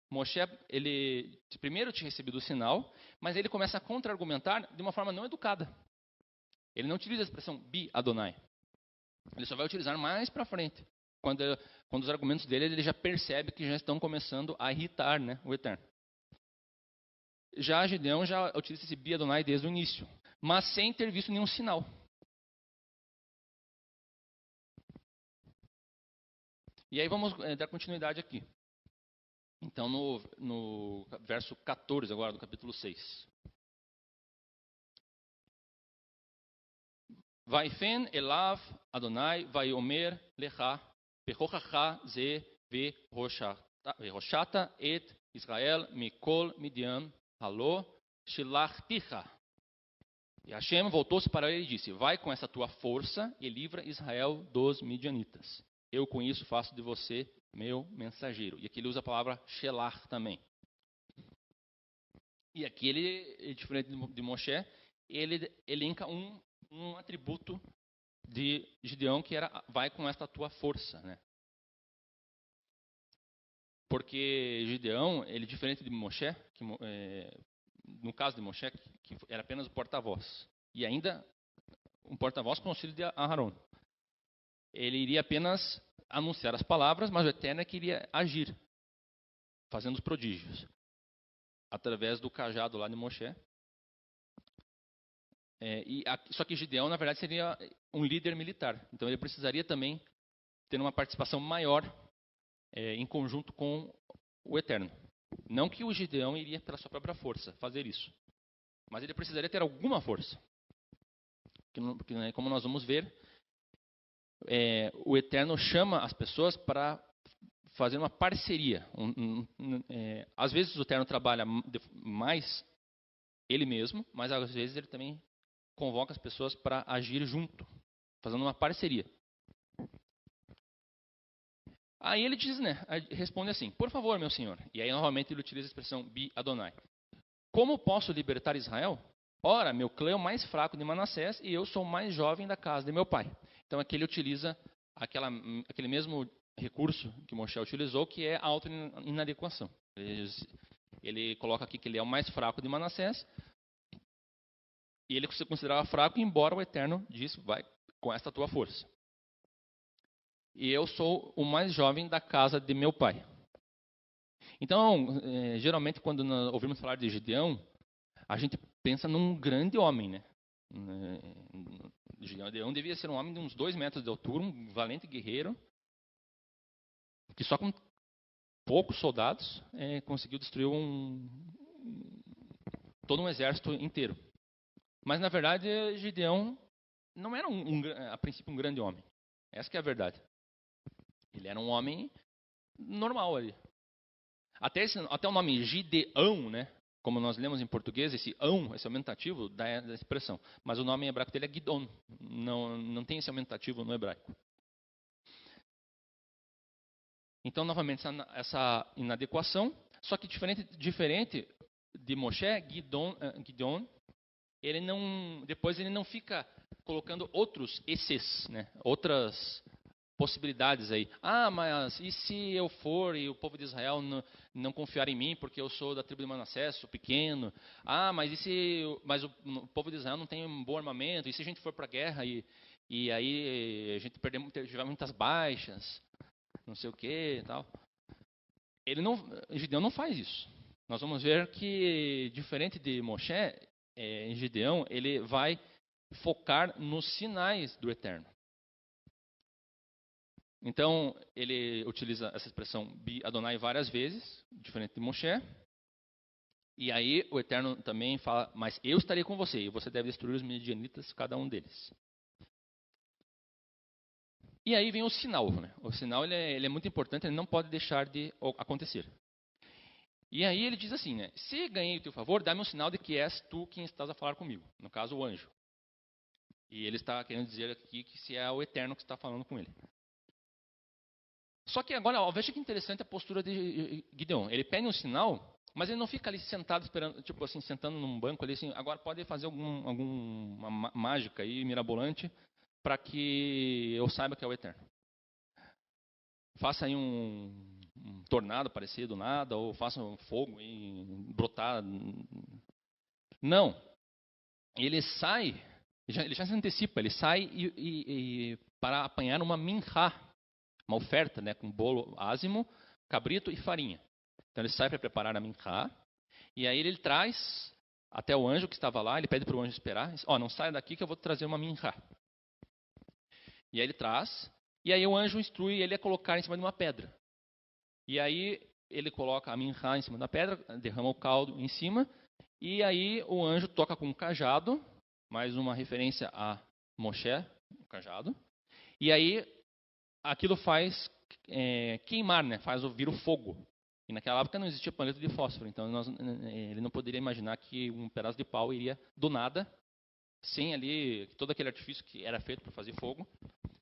Moshe, ele primeiro tinha recebido o sinal, mas ele começa a contra-argumentar de uma forma não educada. Ele não utiliza a expressão bi Adonai. Ele só vai utilizar mais para frente. Quando os argumentos dele, ele já percebe que já estão começando a irritar, né, o Eterno. Já Gideão já utiliza esse bi Adonai desde o início, mas sem ter visto nenhum sinal. E aí vamos dar continuidade aqui. Então, no verso 14 agora do capítulo 6. Vaifen elav Adonai vaiomer lecha pechochacha ze veroshata et Israel mikol Midian halo shilachticha. E Hashem voltou-se para ele e disse: vai com essa tua força e livra Israel dos midianitas. Eu com isso faço de você meu mensageiro. E aqui ele usa a palavra shelach também. E aqui ele, diferente de Moshe, ele elenca um atributo de Gideão que era vai com esta tua força, né? Porque Gideão, ele diferente de Moshe, no caso de Moshe, que era apenas o porta-voz. E ainda um porta-voz com o auxílio de Aharon. Ele iria apenas anunciar as palavras, mas o Eterno queria agir, fazendo os prodígios. Através do cajado lá de Moshe. Só que Gideão, na verdade, seria um líder militar. Então ele precisaria também ter uma participação maior em conjunto com o Eterno. Não que o Gideão iria pela sua própria força fazer isso. Mas ele precisaria ter alguma força. Porque, como nós vamos ver, o Eterno chama as pessoas para fazer uma parceria. Às vezes o Eterno trabalha mais ele mesmo, mas às vezes ele também convoca as pessoas para agir junto, fazendo uma parceria. Aí ele diz, né, responde assim: por favor, meu senhor. E aí novamente ele utiliza a expressão bi Adonai. Como posso libertar Israel? Ora, meu clã é o mais fraco de Manassés e eu sou o mais jovem da casa de meu pai. Então aqui ele utiliza aquele mesmo recurso que Moshe utilizou, que é a auto-inadequação. Ele coloca aqui que ele é o mais fraco de Manassés e ele se considerava fraco, embora o Eterno disse: vai com esta tua força. E eu sou o mais jovem da casa de meu pai. Então, geralmente, quando nós ouvimos falar de Gideão, a gente pensa num grande homem, né? Gideão devia ser um homem de uns 2 metros de altura, um valente guerreiro, que só com poucos soldados conseguiu destruir todo um exército inteiro. Mas, na verdade, Gideão não era, a princípio, um grande homem. Essa que é a verdade. Ele era um homem normal ali. Até o nome Gideão, né? Como nós lemos em português, esse aumentativo da expressão. Mas o nome em hebraico dele é Gidon. Não tem esse aumentativo no hebraico. Então, novamente, essa inadequação. Só que diferente de Moshe, Gideon, depois ele não fica colocando outros esses, né? Outras possibilidades aí. Mas e se eu for e o povo de Israel não confiar em mim porque eu sou da tribo de Manassés, sou pequeno? Mas o povo de Israel não tem um bom armamento? E se a gente for para a guerra e aí a gente tiver muitas baixas, não sei o que e tal? Gideão não faz isso. Nós vamos ver que, diferente de Moshe, Gideão ele vai focar nos sinais do Eterno. Então, ele utiliza essa expressão Bi Adonai várias vezes, diferente de Moshe. E aí o Eterno também fala, mas eu estarei com você, e você deve destruir os midianitas, cada um deles. E aí vem o sinal. Né? O sinal ele é muito importante, ele não pode deixar de acontecer. E aí ele diz assim, né? Se ganhei o teu favor, dá-me um sinal de que és tu quem estás a falar comigo. No caso, o anjo. E ele está querendo dizer aqui que se é o Eterno que está falando com ele. Só que agora, ó, veja que interessante a postura de Gideon. Ele pede um sinal, mas ele não fica ali sentado esperando, tipo assim, sentando num banco ali, assim, agora pode fazer alguma mágica aí, mirabolante, para que eu saiba que é o Eterno. Faça aí um tornado aparecer do nada, ou faça um fogo e brotar. Não. Ele sai, ele já se antecipa, ele sai para apanhar uma minhá, uma oferta, né, com bolo ázimo, cabrito e farinha. Então ele sai para preparar a minhá, e aí ele traz até o anjo que estava lá, ele pede para o anjo esperar, diz, não saia daqui que eu vou te trazer uma minhá. E aí ele traz, e aí o anjo instrui ele a colocar em cima de uma pedra. E aí ele coloca a minhá em cima da pedra, derrama o caldo em cima, e aí o anjo toca com um cajado, mais uma referência a Moshe, o cajado. E aí aquilo faz queimar, né? Faz vir o fogo. E naquela época não existia palito de fósforo, então ele não poderia imaginar que um pedaço de pau iria do nada, sem ali todo aquele artifício que era feito para fazer fogo,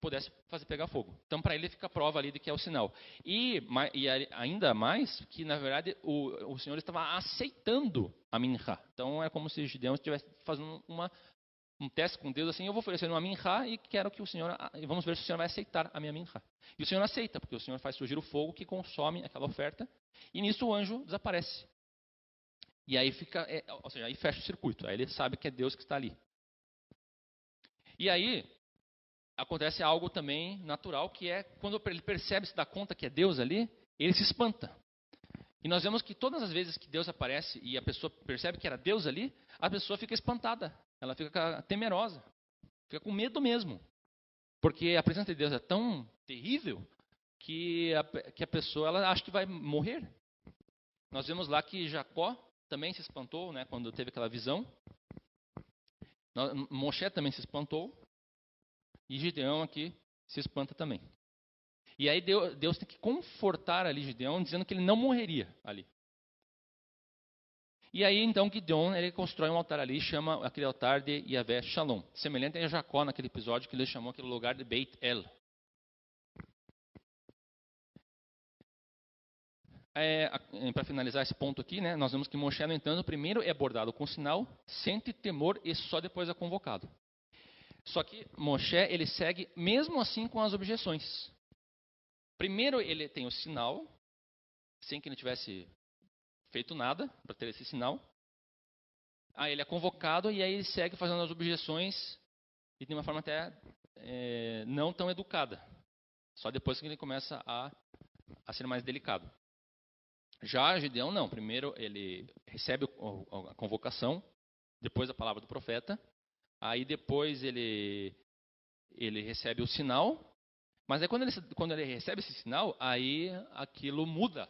pudesse fazer pegar fogo. Então para ele fica a prova ali de que é o sinal. E ainda mais que na verdade o Senhor estava aceitando a minhá. Então é como se Gideão estivesse fazendo um teste com Deus, assim, eu vou oferecer uma minhá e quero que o Senhor, vamos ver se o Senhor vai aceitar a minha minhá. E o Senhor aceita, porque o Senhor faz surgir o fogo que consome aquela oferta, e nisso o anjo desaparece. E aí fica, ou seja, aí fecha o circuito, aí ele sabe que é Deus que está ali. E aí acontece algo também natural, que é quando ele percebe, se dá conta que é Deus ali, ele se espanta. E nós vemos que todas as vezes que Deus aparece e a pessoa percebe que era Deus ali, a pessoa fica espantada, ela fica temerosa, fica com medo mesmo. Porque a presença de Deus é tão terrível que a pessoa ela acha que vai morrer. Nós vemos lá que Jacó também se espantou, né, quando teve aquela visão. Moshe também se espantou. E Gideão aqui se espanta também. E aí Deus tem que confortar ali Gideão, dizendo que ele não morreria ali. E aí então Gideon ele constrói um altar ali, chama aquele altar de Yahvé Shalom. Semelhante a Jacó naquele episódio que ele chamou aquele lugar de Beit El. Para finalizar esse ponto aqui, né, nós vemos que Moshe, no entanto, primeiro é abordado com sinal, sente temor e só depois é convocado. Só que Moshe ele segue mesmo assim com as objeções. Primeiro ele tem o sinal, sem que ele tivesse feito nada para ter esse sinal. Aí ele é convocado e aí ele segue fazendo as objeções e de uma forma até não tão educada. Só depois que ele começa a ser mais delicado. Já Gideão não. Primeiro ele recebe a convocação, depois a palavra do profeta. Aí depois ele recebe o sinal. Mas aí quando ele recebe esse sinal, aí aquilo muda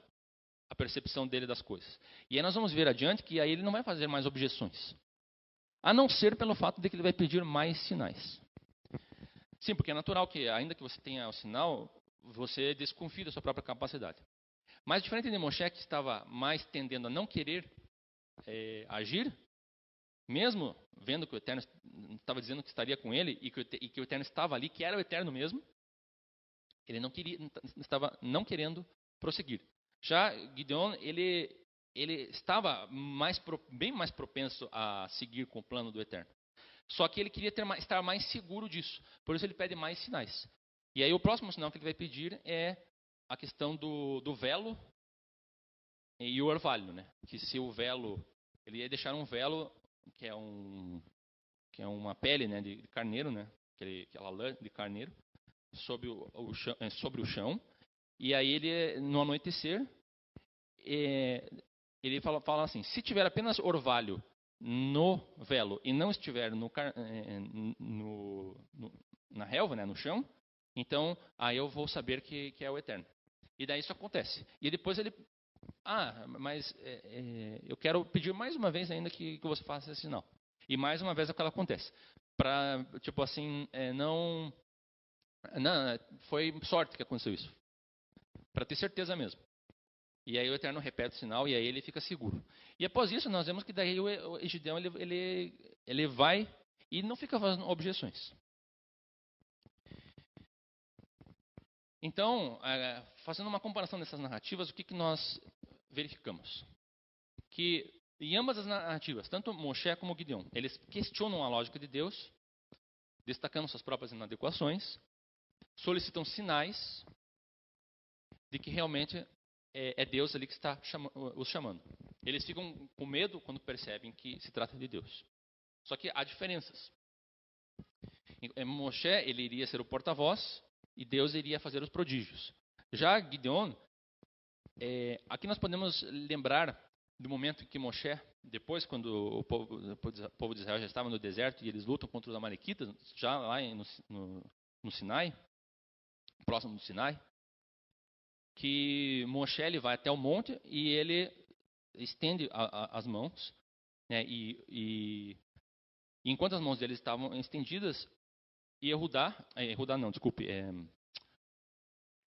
a percepção dele das coisas. E aí nós vamos ver adiante que aí ele não vai fazer mais objeções. A não ser pelo fato de que ele vai pedir mais sinais. Sim, porque é natural que, ainda que você tenha o sinal, você desconfie da sua própria capacidade. Mas diferente de Moshe, que estava mais tendendo a não querer agir, mesmo vendo que o Eterno estava dizendo que estaria com ele e que o Eterno estava ali, que era o Eterno mesmo, ele estava não querendo prosseguir. Já Gideon, ele estava bem mais propenso a seguir com o plano do Eterno. Só que ele queria estar mais seguro disso. Por isso ele pede mais sinais. E aí o próximo sinal que ele vai pedir é a questão do velo e o orvalho, né? Que se o velo, ele ia deixar um velo que é uma pele, né, de carneiro, né? Aquela lã de carneiro sobre o chão. E aí ele, no anoitecer, ele fala assim: se tiver apenas orvalho no velo e não estiver na relva, né, no chão, Então, aí eu vou saber que é o Eterno. E daí isso acontece. E depois ele... mas eu quero pedir mais uma vez ainda que você faça esse sinal. E mais uma vez aquilo acontece. Para, tipo assim, não, foi sorte que aconteceu isso. Para ter certeza mesmo. E aí o Eterno repete o sinal e aí ele fica seguro. E após isso nós vemos que daí o Gideão ele vai e não fica fazendo objeções. Então, fazendo uma comparação dessas narrativas, o que nós verificamos? Que em ambas as narrativas, tanto Moshe como Gideão, eles questionam a lógica de Deus, destacando suas próprias inadequações, solicitam sinais de que realmente é Deus ali que está os chamando. Eles ficam com medo quando percebem que se trata de Deus. Só que há diferenças. Moshe, ele iria ser o porta-voz e Deus iria fazer os prodígios. Já Gideon, aqui nós podemos lembrar do momento em que Moshe, depois quando o povo de Israel já estava no deserto e eles lutam contra os amalequitas, já lá no Sinai, próximo do Sinai, que Moshe ele vai até o monte e ele estende as mãos, né, e enquanto as mãos dele estavam estendidas,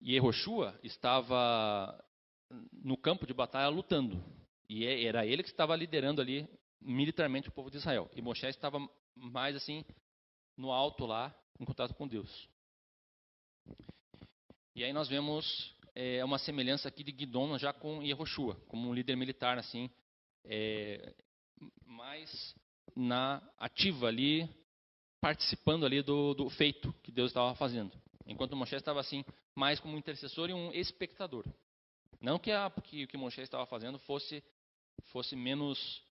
Yehoshua estava no campo de batalha lutando. E era ele que estava liderando ali militarmente o povo de Israel. E Moshe estava mais assim no alto lá, em contato com Deus. E aí nós vemos uma semelhança aqui de Gideon já com Yehoshua, como um líder militar assim, mais na ativa ali, participando ali do feito que Deus estava fazendo. Enquanto Moshe estava assim, mais como um intercessor e um espectador. Não que o que Moshe estava fazendo fosse menos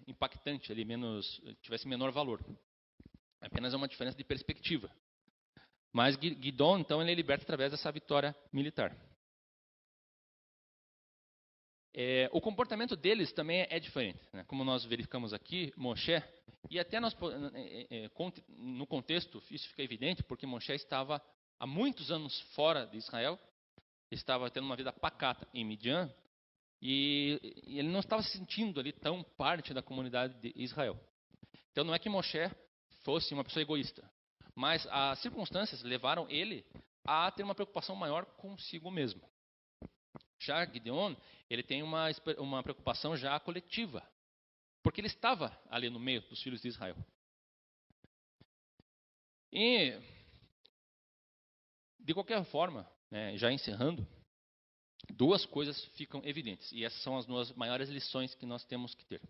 impactante, ali, tivesse menor valor. Apenas é uma diferença de perspectiva. Mas Gideon, então, ele é liberto através dessa vitória militar. O comportamento deles também é diferente, né? Como nós verificamos aqui, Moshe, e até no contexto isso fica evidente, porque Moshe estava há muitos anos fora de Israel, estava tendo uma vida pacata em Midian, e ele não estava se sentindo ali tão parte da comunidade de Israel. Então não é que Moshe fosse uma pessoa egoísta, mas as circunstâncias levaram ele a ter uma preocupação maior consigo mesmo. Já Gideon, ele tem uma preocupação já coletiva, porque ele estava ali no meio dos filhos de Israel. E, de qualquer forma, né, já encerrando, duas coisas ficam evidentes, e essas são as duas maiores lições que nós temos que ter.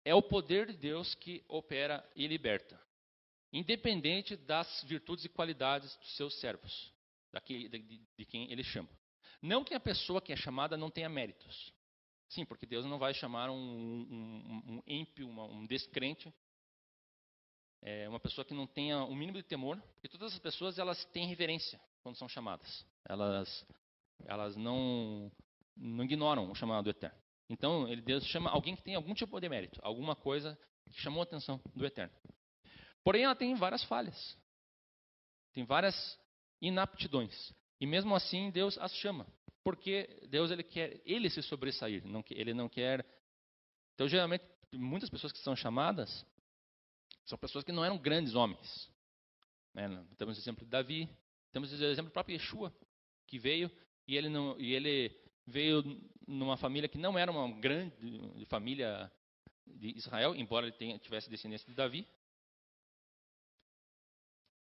É o poder de Deus que opera e liberta, independente das virtudes e qualidades dos seus servos, de quem ele chama. Não que a pessoa que é chamada não tenha méritos. Sim, porque Deus não vai chamar um ímpio, um descrente, uma pessoa que não tenha o mínimo de temor, porque todas as pessoas elas têm reverência quando são chamadas. Elas não ignoram o chamado do Eterno. Então, Deus chama alguém que tem algum tipo de mérito, alguma coisa que chamou a atenção do Eterno. Porém, ela tem várias falhas. Tem várias inaptidões. E mesmo assim, Deus as chama. Porque Deus ele quer ele se sobressair. Ele não quer... Então, geralmente, muitas pessoas que são chamadas são pessoas que não eram grandes homens. Temos o exemplo de Davi. Temos o exemplo do próprio Yeshua, que veio e ele veio numa família que não era uma grande família de Israel, embora ele tivesse descendência de Davi.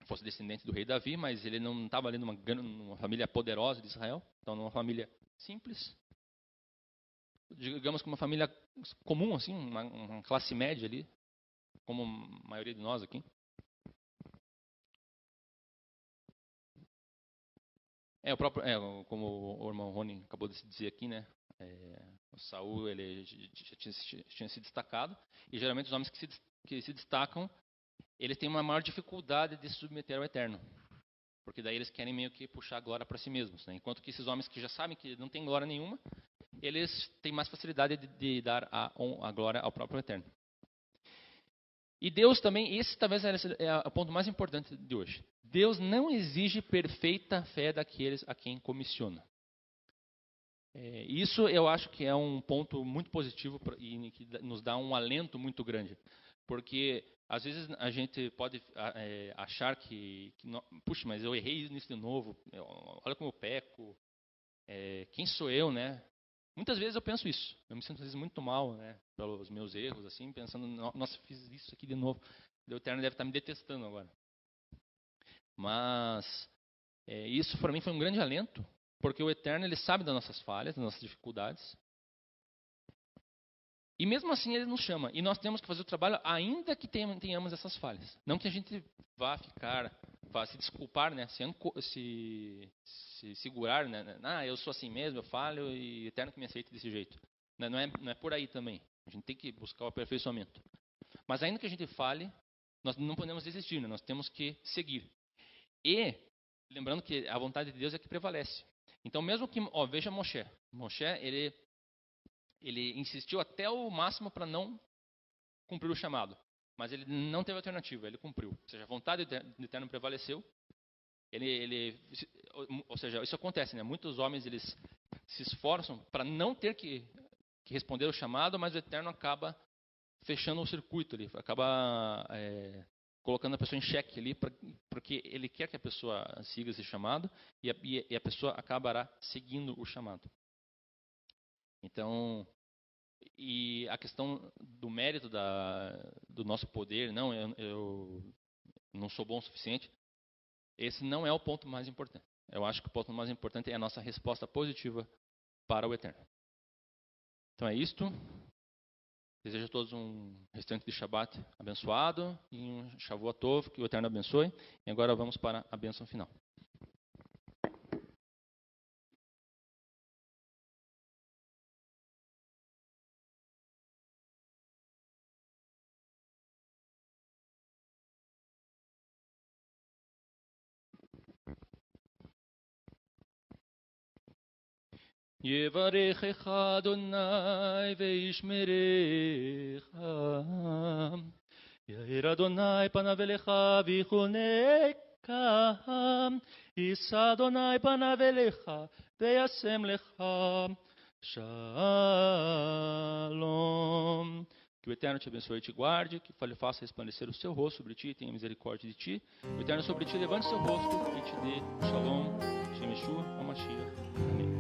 Fosse descendente do rei Davi, mas ele não estava ali numa família poderosa de Israel, então numa família simples, digamos que uma família comum, assim, uma classe média ali, como a maioria de nós aqui. Como o irmão Rony acabou de se dizer aqui, né? O Saul ele já tinha se destacado, e geralmente os homens que se destacam, eles têm uma maior dificuldade de se submeter ao Eterno. Porque daí eles querem meio que puxar a glória para si mesmos. Né? Enquanto que esses homens que já sabem que não tem glória nenhuma, eles têm mais facilidade de dar a glória ao próprio Eterno. E Deus também, esse talvez é o ponto mais importante de hoje. Deus não exige perfeita fé daqueles a quem comissiona. Isso eu acho que é um ponto muito positivo e que nos dá um alento muito grande. Porque às vezes a gente pode achar puxa, mas eu errei nisso de novo, olha como eu peco, quem sou eu, né? Muitas vezes eu penso isso, eu me sinto às vezes muito mal, né, pelos meus erros, assim, pensando, nossa, fiz isso aqui de novo, o Eterno deve estar me detestando agora. Mas isso para mim foi um grande alento, porque o Eterno ele sabe das nossas falhas, das nossas dificuldades, e mesmo assim ele nos chama, e nós temos que fazer o trabalho ainda que tenhamos essas falhas. Não que a gente vá se desculpar, né, se segurar, né, eu sou assim mesmo, eu falho e o Eterno que me aceita desse jeito. Não é por aí também. A gente tem que buscar o aperfeiçoamento. Mas ainda que a gente fale, nós não podemos desistir, né, nós temos que seguir. E lembrando que a vontade de Deus é que prevalece. Então mesmo que, veja Moshe, ele insistiu até o máximo para não cumprir o chamado. Mas ele não teve alternativa, ele cumpriu. Ou seja, a vontade do Eterno prevaleceu. Ou seja, isso acontece, né? Muitos homens eles se esforçam para não ter que responder o chamado, mas o Eterno acaba fechando o circuito ali, acaba colocando a pessoa em xeque ali, porque ele quer que a pessoa siga esse chamado e a pessoa acabará seguindo o chamado. Então, e a questão do mérito do nosso poder, não, eu não sou bom o suficiente, esse não é o ponto mais importante. Eu acho que o ponto mais importante é a nossa resposta positiva para o Eterno. Então é isto. Desejo a todos um restante de Shabat abençoado e um Shavuot Tov, que o Eterno abençoe. E agora vamos para a bênção final. Yevarechecha Adonai veishmerecha. Yair Adonai panav elecha vichuneka. Yisa Adonai panav elecha veyasem lecha. Shalom. Que o Eterno te abençoe e te guarde, que faça resplandecer o seu rosto sobre ti e tenha misericórdia de ti. O Eterno sobre ti levante seu rosto e te dê shalom. Shem Yeshua HaMashiach. Amém.